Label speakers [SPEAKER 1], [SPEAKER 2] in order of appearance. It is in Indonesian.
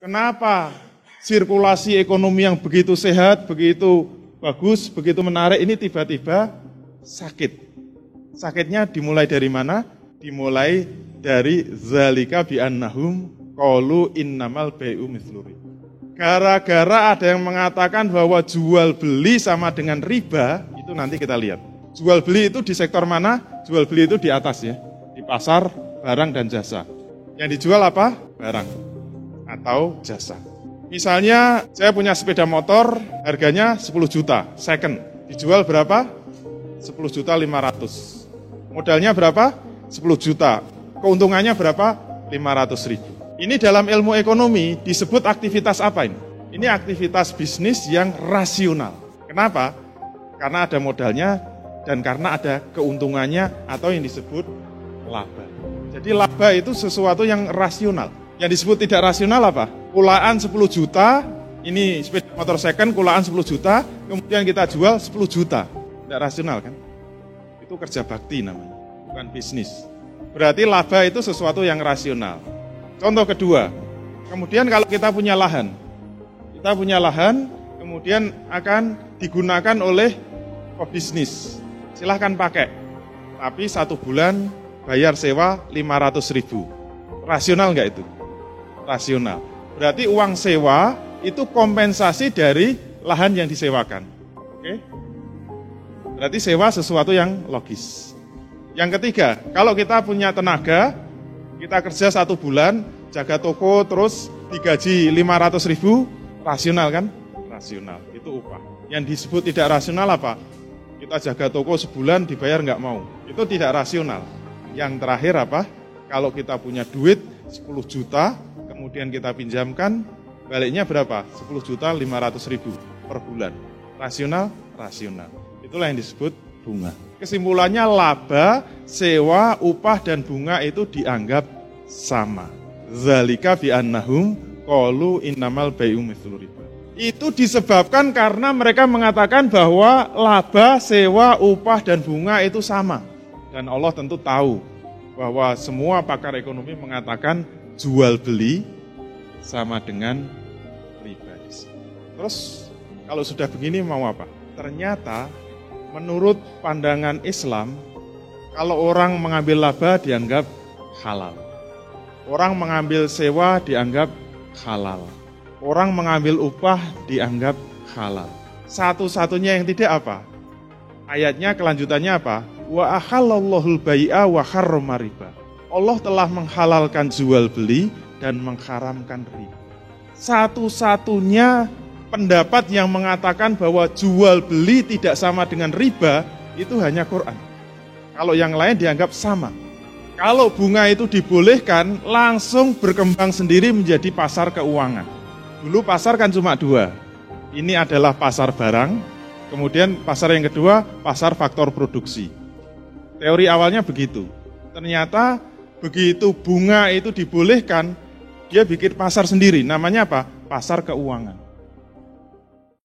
[SPEAKER 1] Kenapa sirkulasi ekonomi yang begitu sehat, begitu bagus, begitu menarik ini tiba-tiba sakit? Sakitnya dimulai dari mana? Dimulai dari zalika bi'annahum qalu innamal bai'u mithlu riba. Gara-gara ada yang mengatakan bahwa jual beli sama dengan riba, itu nanti kita lihat. Jual beli itu di sektor mana? Jual beli itu di atas ya, di pasar, barang dan jasa. Yang dijual apa? Barang atau jasa. Misalnya saya punya sepeda motor, harganya 10 juta, second. Dijual berapa? 10.500.000. Modalnya berapa? 10 juta. Keuntungannya berapa? 500.000. Ini dalam ilmu ekonomi disebut aktivitas apa ini? Ini aktivitas bisnis yang rasional. Kenapa? Karena ada modalnya dan karena ada keuntungannya atau yang disebut laba. Jadi laba itu sesuatu yang rasional. Yang disebut tidak rasional apa? Kulaan 10 juta, ini sepeda motor second kulaan 10 juta, kemudian kita jual 10 juta. Tidak rasional kan? Itu kerja bakti namanya, bukan bisnis. Berarti laba itu sesuatu yang rasional. Contoh kedua, kemudian kalau kita punya lahan, kemudian akan digunakan oleh pebisnis. Silahkan pakai, tapi 1 bulan bayar sewa 500.000. Rasional nggak itu? Rasional. Berarti uang sewa itu kompensasi dari lahan yang disewakan. Oke? Berarti sewa sesuatu yang logis. Yang ketiga, kalau kita punya tenaga, kita kerja 1 bulan, jaga toko terus digaji 500.000, rasional kan? Rasional, itu upah. Yang disebut tidak rasional apa? Kita jaga toko sebulan dibayar nggak mau. Itu tidak rasional. Yang terakhir apa? Kalau kita punya duit 10 juta, kemudian kita pinjamkan, baliknya berapa? 10.500.000 per bulan. Rasional? Rasional. Itulah yang disebut bunga. Kesimpulannya laba, sewa, upah, dan bunga itu dianggap sama. Zalika bi'annahum qalu innamal bai'u mithlu riba. Itu disebabkan karena mereka mengatakan bahwa laba, sewa, upah, dan bunga itu sama. Dan Allah tentu tahu bahwa semua pakar ekonomi mengatakan jual beli sama dengan riba. Terus kalau sudah begini mau apa? Ternyata menurut pandangan Islam, kalau orang mengambil laba dianggap halal. Orang mengambil sewa dianggap halal. Orang mengambil upah dianggap halal. Satu-satunya yang tidak apa? Ayatnya kelanjutannya apa? Wa ahallallahu al-bai'a wa harrama riba. Allah telah menghalalkan jual beli dan mengharamkan riba. Satu-satunya pendapat yang mengatakan bahwa jual beli tidak sama dengan riba itu hanya Quran. Kalau yang lain dianggap sama. Kalau bunga itu dibolehkan, langsung berkembang sendiri menjadi pasar keuangan. Dulu pasar kan cuma 2. Ini adalah pasar barang, kemudian pasar yang kedua pasar faktor produksi. Teori awalnya begitu. Ternyata begitu bunga itu dibolehkan, dia bikin pasar sendiri. Namanya apa? Pasar keuangan.